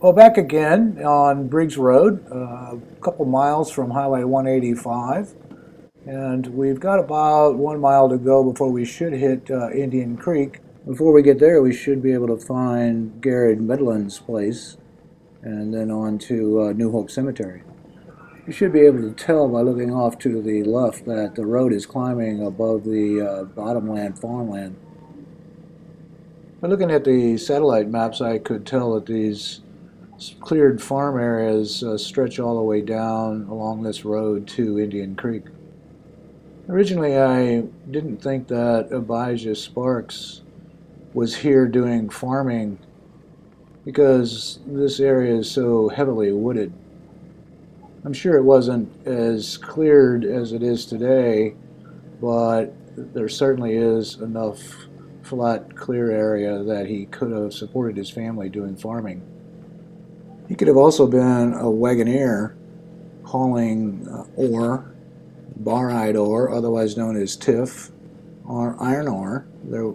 Well, back again on Briggs Road, a couple miles from Highway 185, and we've got about 1 mile to go before we should hit Indian Creek. Before we get there, we should be able to find Garrett Medlin's place, and then on to New Hope Cemetery. You should be able to tell by looking off to the left that the road is climbing above the bottomland farmland. By looking at the satellite maps, I could tell that these cleared farm areas stretch all the way down along this road to Indian Creek. Originally, I didn't think that Abijah Sparks was here doing farming because this area is so heavily wooded. I'm sure it wasn't as cleared as it is today, but there certainly is enough flat, clear area that he could have supported his family doing farming. He could have also been a wagoneer hauling ore, barite ore, otherwise known as tiff, or iron ore.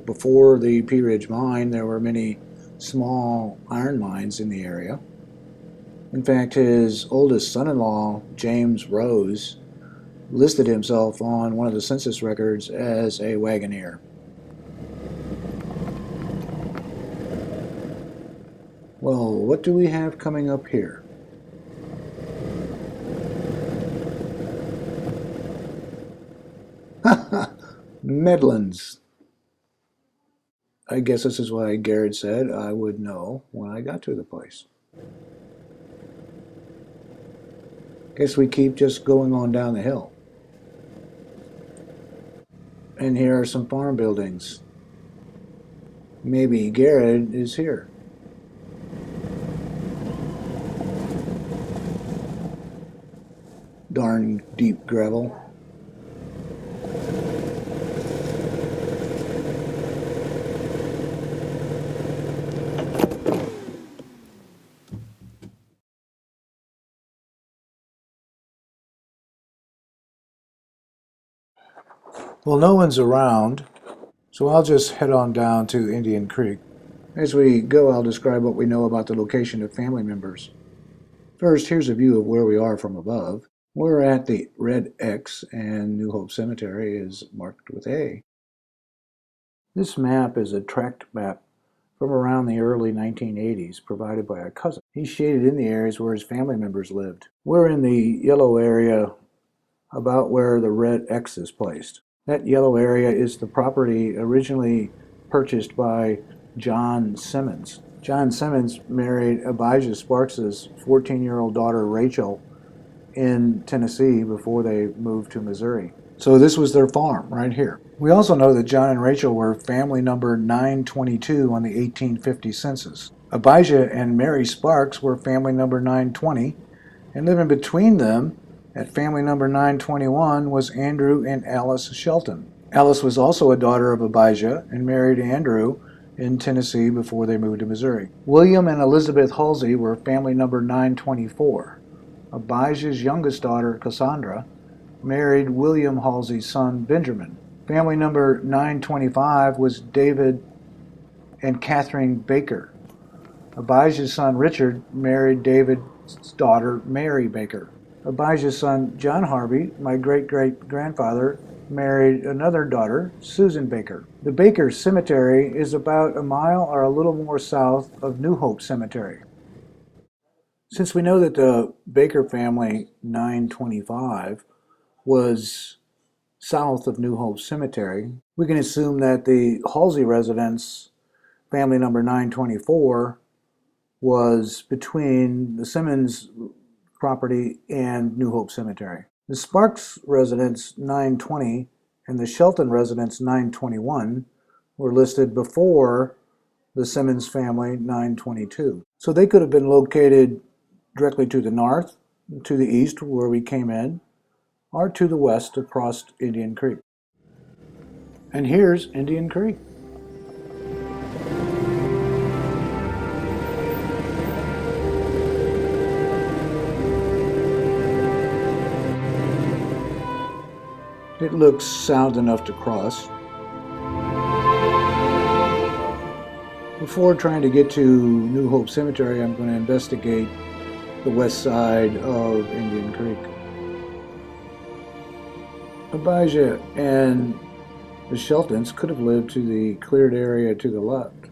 Before the Pea Ridge mine, there were many small iron mines in the area. In fact, his oldest son-in-law, James Rose, listed himself on one of the census records as a wagoneer. Well, what do we have coming up here? Medlin's. I guess this is why Garrett said I would know when I got to the place. Guess we keep just going on down the hill. And here are some farm buildings. Maybe Garrett is here. Darn deep gravel. Well, no one's around, so I'll just head on down to Indian Creek. As we go, I'll describe what we know about the location of family members. First, here's a view of where we are from above. We're at the red X, and New Hope Cemetery is marked with A. This map is a tract map from around the early 1980s, provided by a cousin. He shaded in the areas where his family members lived. We're in the yellow area about where the red X is placed. That yellow area is the property originally purchased by John Simmons. John Simmons married Abijah Sparks' 14-year-old daughter Rachel in Tennessee before they moved to Missouri. So this was their farm right here. We also know that John and Rachel were family number 922 on the 1850 census. Abijah and Mary Sparks were family number 920, and living between them at family number 921 was Andrew and Alice Shelton. Alice was also a daughter of Abijah and married Andrew in Tennessee before they moved to Missouri. William and Elizabeth Halsey were family number 924. Abijah's youngest daughter, Cassandra, married William Halsey's son, Benjamin. Family number 925 was David and Catherine Baker. Abijah's son, Richard, married David's daughter, Mary Baker. Abijah's son, John Harvey, my great-great-grandfather, married another daughter, Susan Baker. The Baker Cemetery is about a mile or a little more south of New Hope Cemetery. Since we know that the Baker family, 925, was south of New Hope Cemetery, we can assume that the Halsey residence, family number 924, was between the Simmons property and New Hope Cemetery. The Sparks residence 920 and the Shelton residence 921 were listed before the Simmons family 922. So they could have been located directly to the north, to the east where we came in, or to the west across Indian Creek. And here's Indian Creek. It looks sound enough to cross. Before trying to get to New Hope Cemetery, I'm going to investigate the west side of Indian Creek. Abijah and the Sheltons could have lived to the cleared area to the left.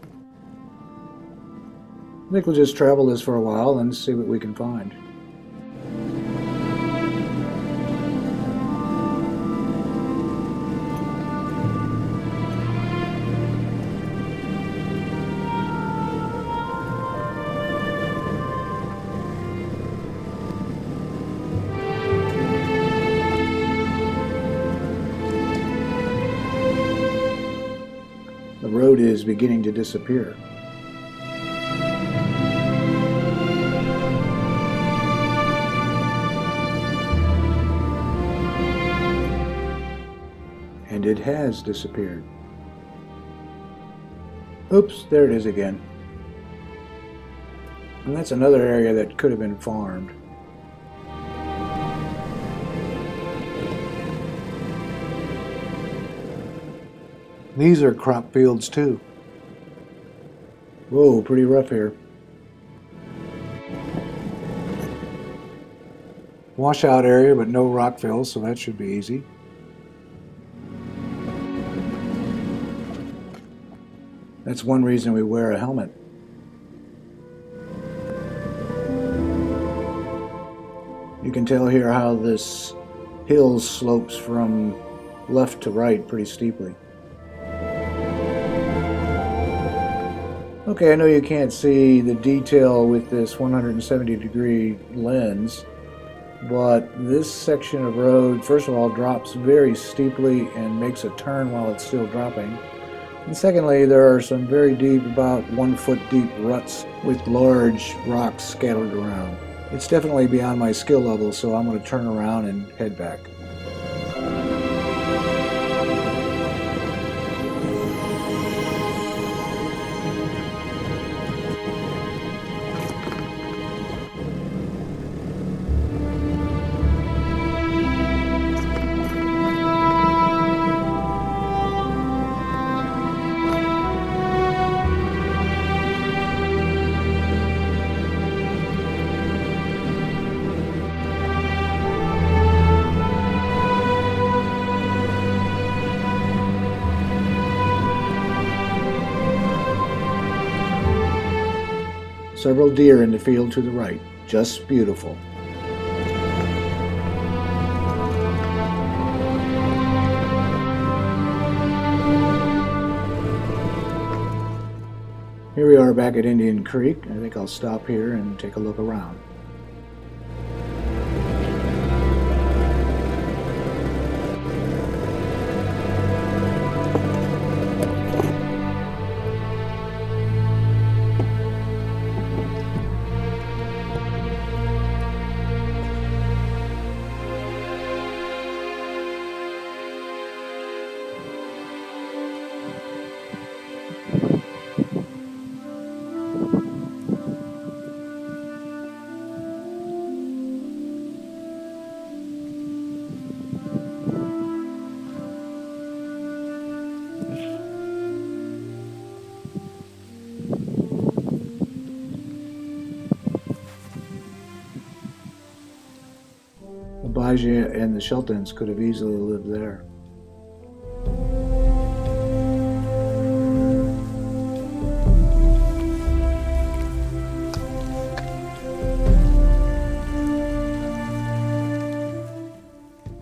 I think we'll just travel this for a while and see what we can find. The road is beginning to disappear. And it has disappeared. Oops, there it is again. And that's another area that could have been farmed. These are crop fields too. Whoa, pretty rough here. Washout area, but no rock fills, so that should be easy. That's one reason we wear a helmet. You can tell here how this hill slopes from left to right pretty steeply. Okay, I know you can't see the detail with this 170-degree lens, but this section of road, first of all, drops very steeply and makes a turn while it's still dropping. And secondly, there are some very deep, about 1 foot deep ruts with large rocks scattered around. It's definitely beyond my skill level, so I'm going to turn around and head back. Several deer in the field to the right. Just beautiful. Here we are back at Indian Creek. I think I'll stop here and take a look around. Abijah and the Sheltons could have easily lived there.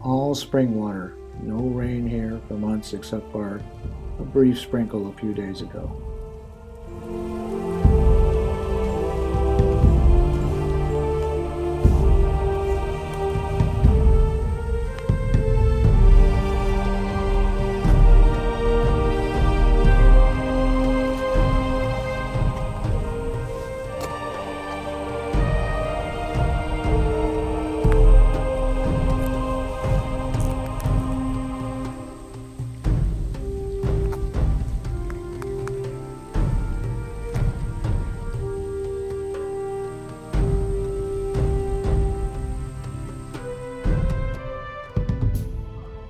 All spring water. No rain here for months except for a brief sprinkle a few days ago.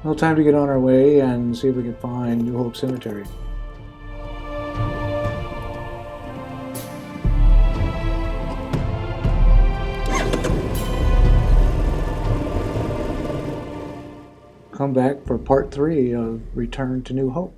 Well, time to get on our way and see if we can find New Hope Cemetery. come back for part 3 of Return to New Hope.